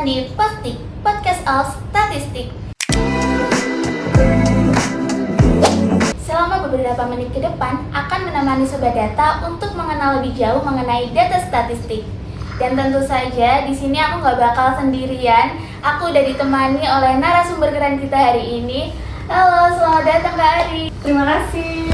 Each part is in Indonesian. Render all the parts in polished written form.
datang di Postik, Podcast of Statistik. Selama beberapa menit ke depan akan menemani Sobat Data untuk mengenal lebih jauh mengenai data statistik. Dan tentu saja di sini aku nggak bakal sendirian. Aku udah ditemani oleh narasumber keren kita hari ini. Halo, selamat datang Kak Ari. Terima kasih.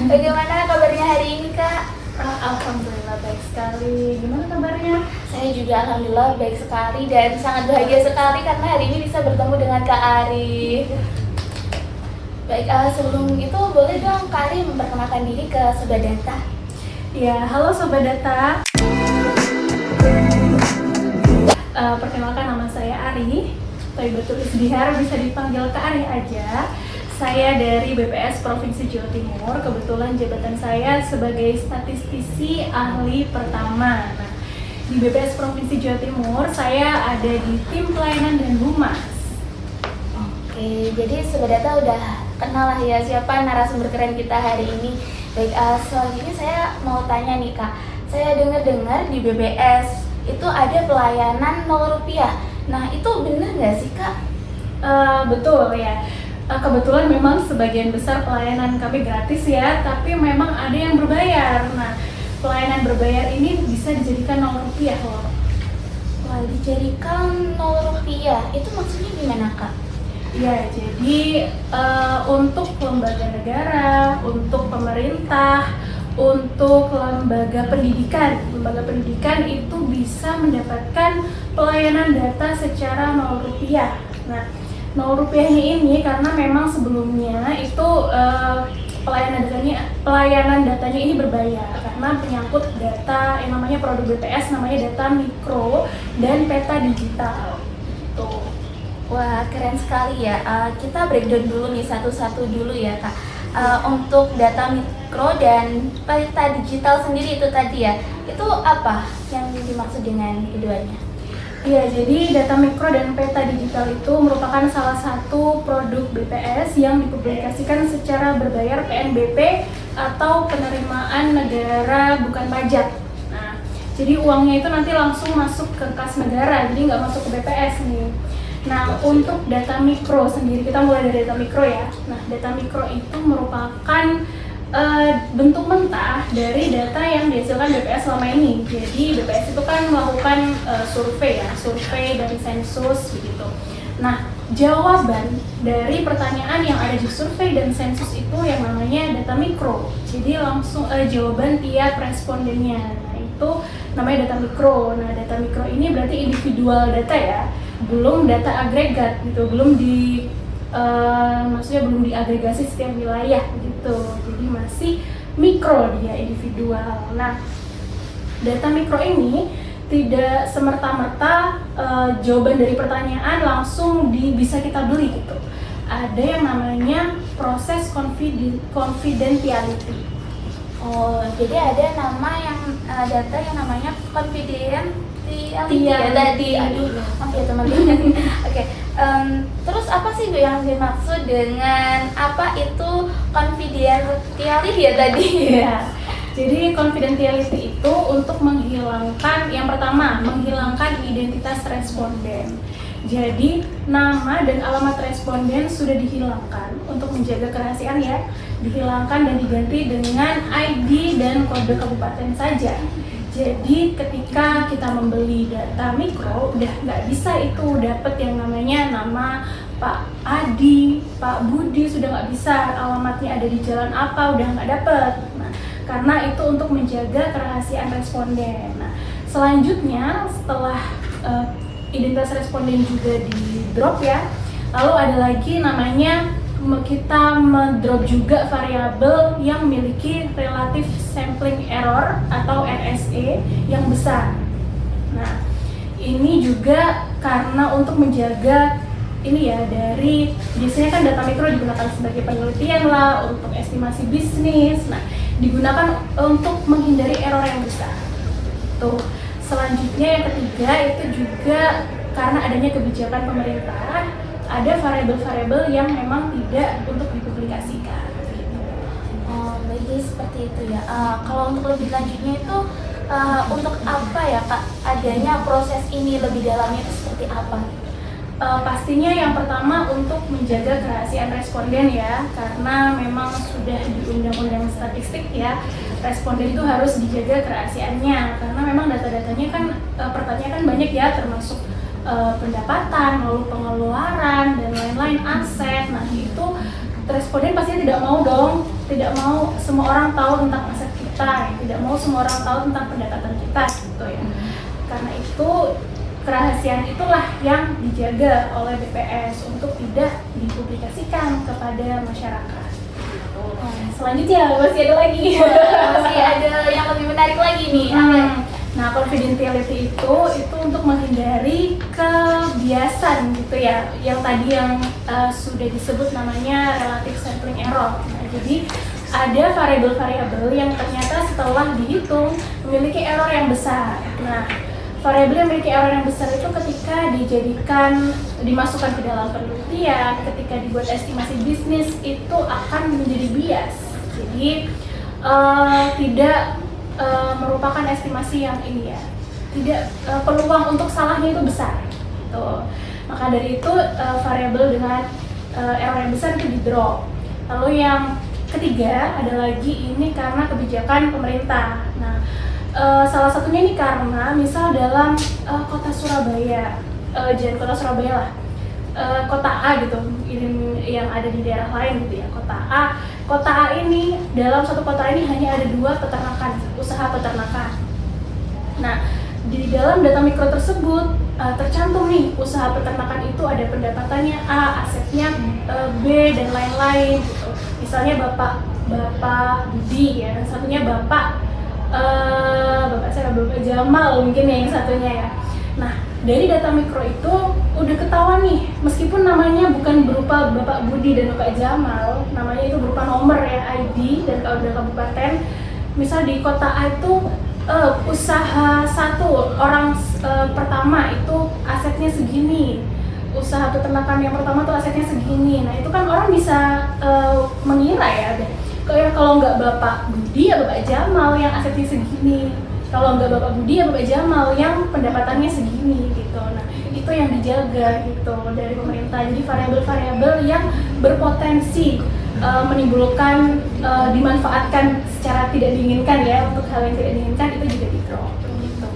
Bagaimana kabarnya hari ini Kak? Alhamdulillah baik sekali. Gimana kabarnya? Saya juga alhamdulillah baik sekali dan sangat bahagia sekali karena hari ini bisa bertemu dengan Kak Ari. Baik, sebelum itu boleh dong Kak Ari memperkenalkan diri ke Sobat Data. Ya, halo Sobat Data. Perkenalkan, nama saya Ari. Thaibatul Isdihar, bisa dipanggil Kak Ari aja. Saya dari BPS Provinsi Jawa Timur. Kebetulan jabatan saya sebagai statistisi ahli pertama. Nah, di BPS Provinsi Jawa Timur saya ada di tim pelayanan dan humas. Oke, jadi Sobat Data udah kenal lah ya siapa narasumber keren kita hari ini. Baik, selanjutnya saya mau tanya nih Kak. Saya dengar-dengar di BPS itu ada pelayanan Rp0. Nah, itu benar nggak sih Kak? Betul ya. Kebetulan memang sebagian besar pelayanan kami gratis ya, tapi memang ada yang berbayar. Nah, pelayanan berbayar ini bisa dijadikan Rp0 loh. Wah, dijadikan Rp0. Itu maksudnya gimana Kak? Ya, jadi untuk lembaga negara, untuk pemerintah, untuk lembaga pendidikan itu bisa mendapatkan pelayanan data secara Rp0. Nah, Rp0 ini karena memang sebelumnya itu pelayanan datanya ini berbayar karena menyangkut data yang namanya produk BPS, namanya data mikro dan peta digital. Tuh. Wah, keren sekali ya. Kita breakdown dulu nih satu-satu dulu ya Kak. Untuk data mikro dan peta digital sendiri itu tadi ya, itu apa yang dimaksud dengan keduanya? Iya, jadi data mikro dan peta digital itu merupakan salah satu produk BPS yang dipublikasikan secara berbayar PNBP atau penerimaan negara bukan pajak. Nah, jadi uangnya itu nanti langsung masuk ke kas negara, jadi nggak masuk ke BPS nih. Nah, untuk data mikro sendiri, kita mulai dari data mikro ya. Nah, data mikro itu merupakan bentuk mentah dari data yang dihasilkan BPS selama ini. Jadi BPS itu kan melakukan survei dan sensus begitu. Nah, jawaban dari pertanyaan yang ada di survei dan sensus itu yang namanya data mikro. Jadi langsung jawaban tiap respondennya. Nah, itu namanya data mikro. Nah, data mikro ini berarti individual data ya, belum data agregat gitu, maksudnya belum diagregasi setiap wilayah gitu, jadi masih mikro dia, individual. Nah, data mikro ini tidak semerta-merta jawaban dari pertanyaan langsung bisa kita beli gitu. Ada yang namanya proses confidentiality. Oh, jadi ada nama yang data yang namanya confidentiality ya tadi. Aduh, maaf ya teman-teman. Oke, terus apa sih yang dimaksud dengan apa itu confidentiality ya tadi? Ya. Jadi confidentiality itu untuk menghilangkan, yang pertama, menghilangkan identitas responden. Jadi nama dan alamat responden sudah dihilangkan untuk menjaga kerahasiaan ya, dihilangkan dan diganti dengan ID dan kode kabupaten saja. Jadi ketika kita membeli data mikro, udah nggak bisa itu dapat yang namanya nama Pak Adi, Pak Budi, sudah nggak bisa, alamatnya ada di jalan apa, udah nggak dapet. Nah, karena itu untuk menjaga kerahasiaan responden. Nah, selanjutnya setelah identitas responden juga di drop ya, lalu ada lagi namanya kita mendrop juga variabel yang memiliki relative sampling error atau RSE yang besar. Nah, ini juga karena untuk menjaga ini ya, dari biasanya kan data mikro digunakan sebagai penelitian lah, untuk estimasi bisnis. Nah, digunakan untuk menghindari error yang besar. Tuh. Selanjutnya yang ketiga itu juga karena adanya kebijakan pemerintah, ada variabel-variabel yang memang tidak untuk dipublikasikan. Oh, baik, seperti itu ya. Kalau untuk lebih lanjutnya itu Untuk apa ya Kak adanya proses ini, lebih dalamnya itu seperti apa? Pastinya yang pertama untuk menjaga kerahasiaan responden ya, karena memang sudah di undang-undang statistik ya, responden itu harus dijaga kerahasiaannya karena memang data-datanya kan pertanyaan kan banyak ya, termasuk pendapatan, lalu pengeluaran dan lain-lain, aset. Nah itu responden pasti tidak mau dong, tidak mau semua orang tahu tentang aset kita, tidak mau semua orang tahu tentang pendapatan kita gitu ya. Karena itu kerahasiaan itulah yang dijaga oleh BPS untuk tidak dipublikasikan kepada masyarakat. Selanjutnya masih ada lagi. Masih ada yang lebih menarik lagi nih. Nah, confidentiality itu untuk menghindari kebiasaan gitu ya, yang tadi yang sudah disebut namanya relative sampling error. Nah, jadi ada variabel-variabel yang ternyata setelah dihitung memiliki error yang besar. Nah, variabel yang memiliki error yang besar itu ketika dimasukkan ke dalam penelitian, ketika dibuat estimasi bisnis itu akan menjadi bias. Jadi tidak merupakan estimasi yang ini ya, tidak peluang untuk salahnya itu besar. Gitu. Maka dari itu variabel dengan error yang besar itu di drop. Lalu yang ketiga ada lagi ini karena kebijakan pemerintah. Nah, salah satunya ini karena misal dalam kota Surabaya, jangan kota Surabaya lah, kota A gitu, ini yang ada di daerah lain gitu ya, kota A ini, dalam satu kota ini hanya ada 2 peternakan, usaha peternakan. Nah, di dalam data mikro tersebut tercantum nih usaha peternakan itu ada pendapatannya A, asetnya B dan lain-lain gitu. Misalnya Bapak Budi ya, dan satunya Bapak Jamal mungkin ya yang satunya ya. Nah, dari data mikro itu udah ketahuan nih, meskipun namanya bukan berupa Bapak Budi dan Bapak Jamal, namanya itu berupa nomor ya, ID dan kalau udah kabupaten. Misal di kota A itu usaha satu orang pertama itu asetnya segini, usaha peternakan yang pertama tuh asetnya segini. Nah itu kan orang bisa mengira ya, kalau nggak Bapak Budi ya Bapak Jamal yang asetnya segini, kalau nggak Bapak Budi ya Bapak Jamal yang pendapatannya segini gitu. Nah itu yang dijaga gitu dari pemerintah. Jadi variabel-variabel yang berpotensi menimbulkan dimanfaatkan secara tidak diinginkan ya, untuk hal yang tidak diinginkan itu juga di-drop gitu.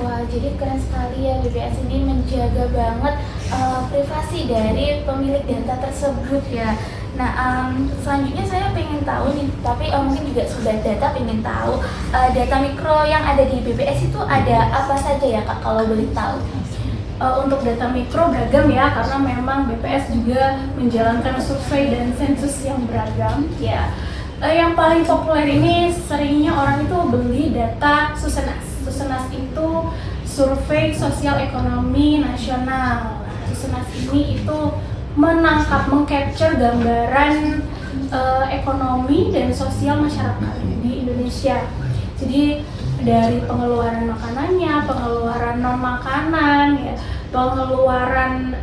Wah, jadi keren sekali ya BPS ini menjaga banget privasi dari pemilik data tersebut ya. Nah, selanjutnya saya pengen tahu nih, tapi mungkin juga sudah data pengen tahu data mikro yang ada di BPS itu ada apa saja ya Kak, kalau boleh tahu? Untuk data mikro beragam ya, karena memang BPS juga menjalankan survei dan sensus yang beragam ya. Yang paling populer ini seringnya orang itu beli data Susenas. Susenas itu Survei Sosial Ekonomi Nasional. Susenas ini itu mengcapture gambaran ekonomi dan sosial masyarakat di Indonesia. Jadi dari pengeluaran makanannya, pengeluaran non makanan, ya, pengeluaran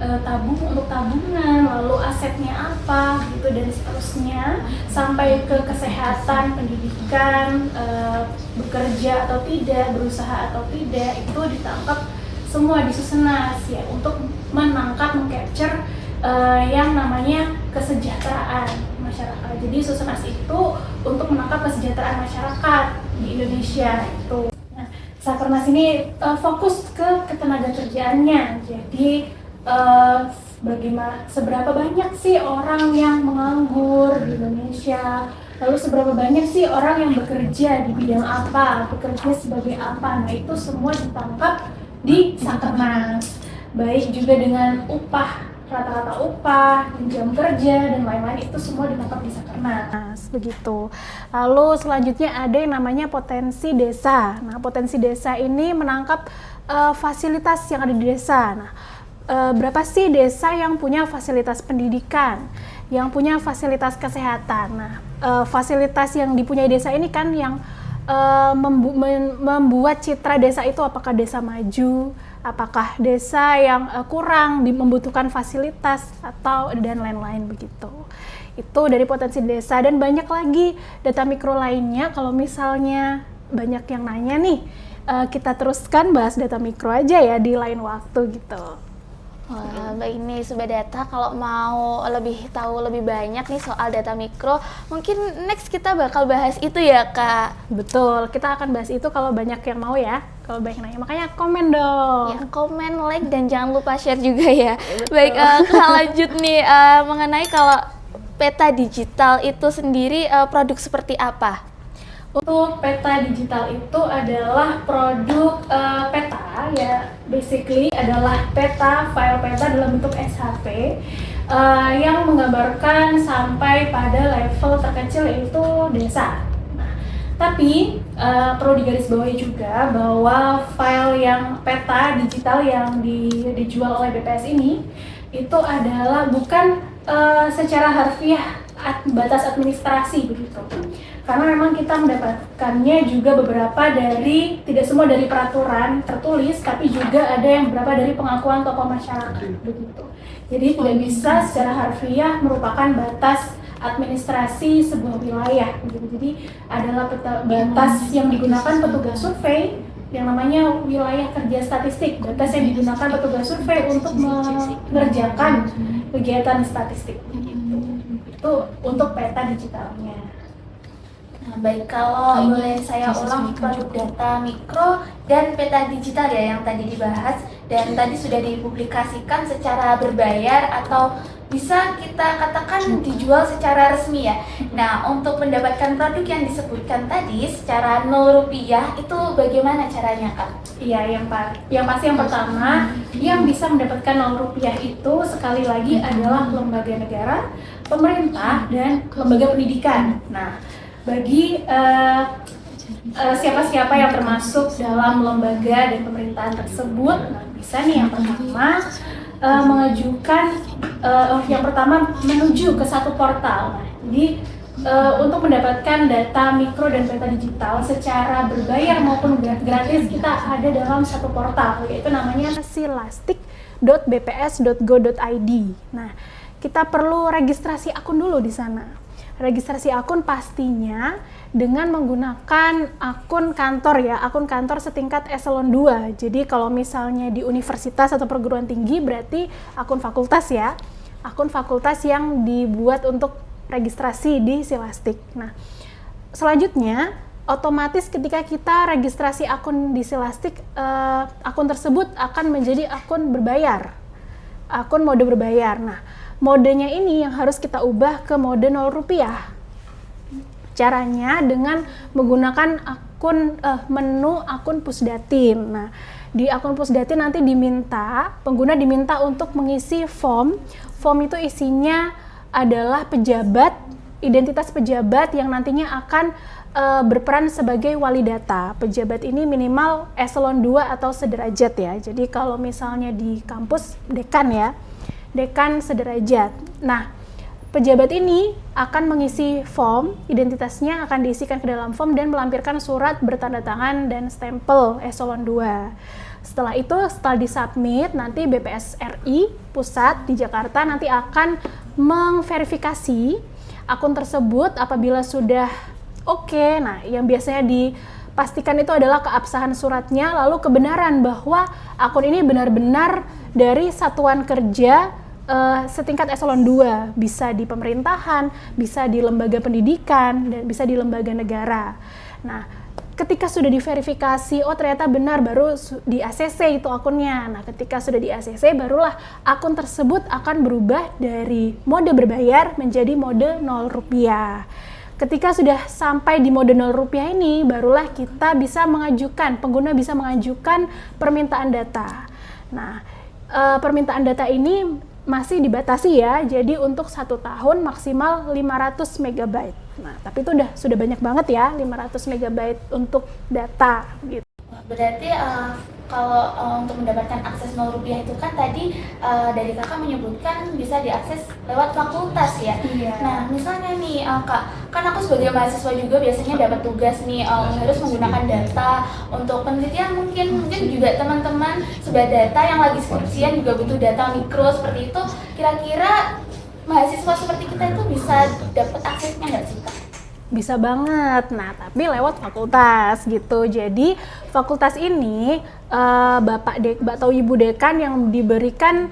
untuk tabungan, lalu asetnya apa, gitu dan seterusnya, sampai ke kesehatan, pendidikan, bekerja atau tidak, berusaha atau tidak, itu ditangkap semua di Susenas ya, untuk mengcapture yang namanya kesejahteraan masyarakat. Jadi Susenas itu untuk menangkap kesejahteraan masyarakat di Indonesia itu. Nah, Sakernas ini fokus ke ketenaga kerjaannya. Jadi seberapa banyak sih orang yang menganggur di Indonesia? Lalu seberapa banyak sih orang yang bekerja di bidang apa, bekerja sebagai apa? Nah itu semua ditangkap di Sakernas. Baik juga dengan upah, rata-rata upah, jam kerja, dan lain-lain itu semua ditangkap di Sakernas, begitu. Lalu selanjutnya ada yang namanya potensi desa. Nah, potensi desa ini menangkap fasilitas yang ada di desa. Nah, berapa sih desa yang punya fasilitas pendidikan, yang punya fasilitas kesehatan. Nah, fasilitas yang dipunyai desa ini kan yang membuat citra desa itu, apakah desa maju, apakah desa yang kurang membutuhkan fasilitas atau dan lain-lain begitu. Itu dari potensi desa, dan banyak lagi data mikro lainnya. Kalau misalnya banyak yang nanya nih, kita teruskan bahas data mikro aja ya di lain waktu gitu. Wah, baik nih Sobat Data, kalau mau tahu lebih banyak nih soal data mikro, mungkin next kita bakal bahas itu ya Kak. Betul, kita akan bahas itu kalau banyak yang mau ya. Kalau banyak nanya, makanya komen dong. Ya, komen, like, dan jangan lupa share juga ya. Baik, Kak, lanjut nih mengenai kalau peta digital itu sendiri produk seperti apa? Untuk peta digital itu adalah produk peta ya, basically adalah file peta dalam bentuk SHP yang menggambarkan sampai pada level terkecil yaitu desa. Nah, tapi perlu digarisbawahi juga bahwa file yang peta digital yang dijual oleh BPS ini itu adalah bukan secara harfiah batas administrasi begitu, karena memang kita mendapatkannya juga beberapa dari, tidak semua dari peraturan tertulis, tapi juga ada yang beberapa dari pengakuan tokoh masyarakat begitu. Jadi tidak bisa secara harfiah merupakan batas administrasi sebuah wilayah begitu. Jadi adalah batas yang digunakan petugas survei yang namanya wilayah kerja statistik, batas yang digunakan petugas survei untuk mengerjakan kegiatan statistik begitu. Itu untuk peta digitalnya. Nah, baik, kalau boleh saya ulang produk data mikro dan peta digital ya yang tadi dibahas dan tadi sudah dipublikasikan secara berbayar atau bisa kita katakan dijual secara resmi ya. Nah, untuk mendapatkan produk yang disebutkan tadi secara Rp0 itu bagaimana caranya Kak? Iya, yang pasti yang pertama yang bisa mendapatkan Rp0 itu sekali lagi adalah lembaga negara, pemerintah, dan lembaga pendidikan. Nah, bagi siapa-siapa yang termasuk dalam lembaga dan pemerintahan tersebut, nah bisa nih yang pertama mengajukan yang pertama menuju ke satu portal. Nah, jadi untuk mendapatkan data mikro dan peta digital secara berbayar maupun gratis kita ada dalam satu portal, yaitu namanya silastik.bps.go.id. Nah, kita perlu registrasi akun dulu di sana. Registrasi akun pastinya dengan menggunakan akun kantor ya, akun kantor setingkat eselon 2. Jadi kalau misalnya di universitas atau perguruan tinggi berarti akun fakultas ya. Akun fakultas yang dibuat untuk registrasi di Silastik. Nah, selanjutnya otomatis ketika kita registrasi akun di Silastik, akun tersebut akan menjadi akun berbayar. Akun mode berbayar. Nah, modenya ini yang harus kita ubah ke mode Rp0. Caranya dengan menggunakan menu akun Pusdatin. Nah, di akun Pusdatin nanti pengguna diminta untuk mengisi form. Form itu isinya adalah identitas pejabat yang nantinya akan berperan sebagai wali data. Pejabat ini minimal eselon 2 atau sederajat ya. Jadi kalau misalnya di kampus dekan ya. Dekan sederajat. Nah, pejabat ini akan mengisi form, identitasnya akan diisikan ke dalam form dan melampirkan surat bertanda tangan dan stempel eselon 2. Setelah itu, setelah disubmit, nanti BPS RI pusat di Jakarta nanti akan memverifikasi akun tersebut apabila sudah oke. Nah, yang biasanya dipastikan itu adalah keabsahan suratnya, lalu kebenaran bahwa akun ini benar-benar dari satuan kerja setingkat eselon 2, bisa di pemerintahan, bisa di lembaga pendidikan, dan bisa di lembaga negara. Nah, ketika sudah diverifikasi, oh ternyata benar, baru di ACC itu akunnya. Nah, ketika sudah di ACC, barulah akun tersebut akan berubah dari mode berbayar menjadi mode Rp0. Ketika sudah sampai di mode Rp0 ini, barulah kita bisa pengguna bisa mengajukan permintaan data. Nah, permintaan data ini masih dibatasi ya, jadi untuk 1 tahun maksimal 500 MB. Nah, tapi itu sudah banyak banget ya, 500 MB untuk data gitu. Berarti kalau untuk mendapatkan akses Rp0 itu kan tadi dari kakak menyebutkan bisa diakses lewat fakultas ya. Iya. Nah, misalnya nih kak, kan aku sebagai mahasiswa juga biasanya dapat tugas nih harus menggunakan data untuk penelitian, mungkin juga teman-teman sobat data yang lagi skripsian juga butuh data mikro seperti itu. Kira-kira mahasiswa seperti kita itu bisa dapat aksesnya nggak sih kak? Bisa banget. Nah, tapi lewat fakultas gitu. Jadi fakultas ini Bapak atau Ibu Dekan yang diberikan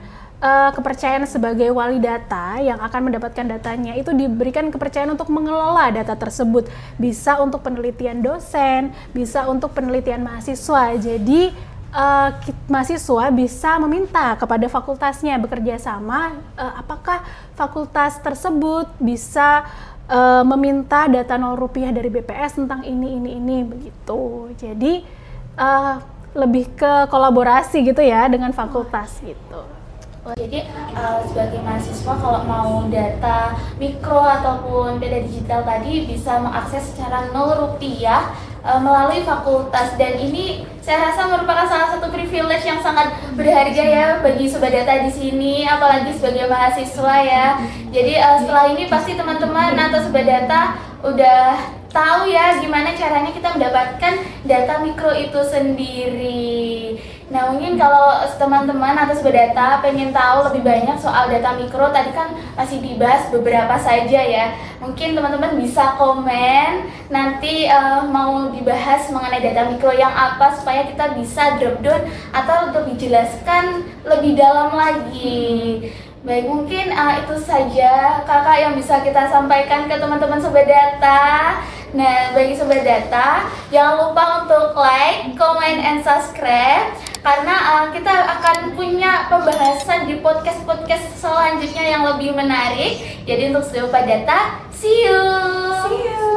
kepercayaan sebagai wali data yang akan mendapatkan datanya itu diberikan kepercayaan untuk mengelola data tersebut. Bisa untuk penelitian dosen, bisa untuk penelitian mahasiswa. Jadi mahasiswa bisa meminta kepada fakultasnya bekerja sama apakah fakultas tersebut bisa meminta data 0 rupiah dari BPS tentang ini begitu. Jadi lebih ke kolaborasi gitu ya dengan fakultas gitu. Jadi sebagai mahasiswa kalau mau data mikro ataupun data digital tadi bisa mengakses secara 0 rupiah melalui fakultas, dan ini saya rasa merupakan salah satu privilege yang sangat berharga ya bagi Sobat Data di sini, apalagi sebagai mahasiswa ya. Jadi setelah ini pasti teman-teman atau Sobat Data udah tahu ya gimana caranya kita mendapatkan data mikro itu sendiri. Nah, mungkin kalau teman-teman atau Sobat Data pengen tahu lebih banyak soal data mikro, tadi kan masih dibahas beberapa saja ya. Mungkin teman-teman bisa komen nanti mau dibahas mengenai data mikro yang apa supaya kita bisa drop down atau untuk dijelaskan lebih dalam lagi. Baik, mungkin itu saja kakak yang bisa kita sampaikan ke teman-teman Sobat Data. Nah, bagi Sobat Data, jangan lupa untuk like, comment, and subscribe karena kita akan punya pembahasan di podcast-podcast selanjutnya yang lebih menarik. Jadi untuk Sobat Data, see you!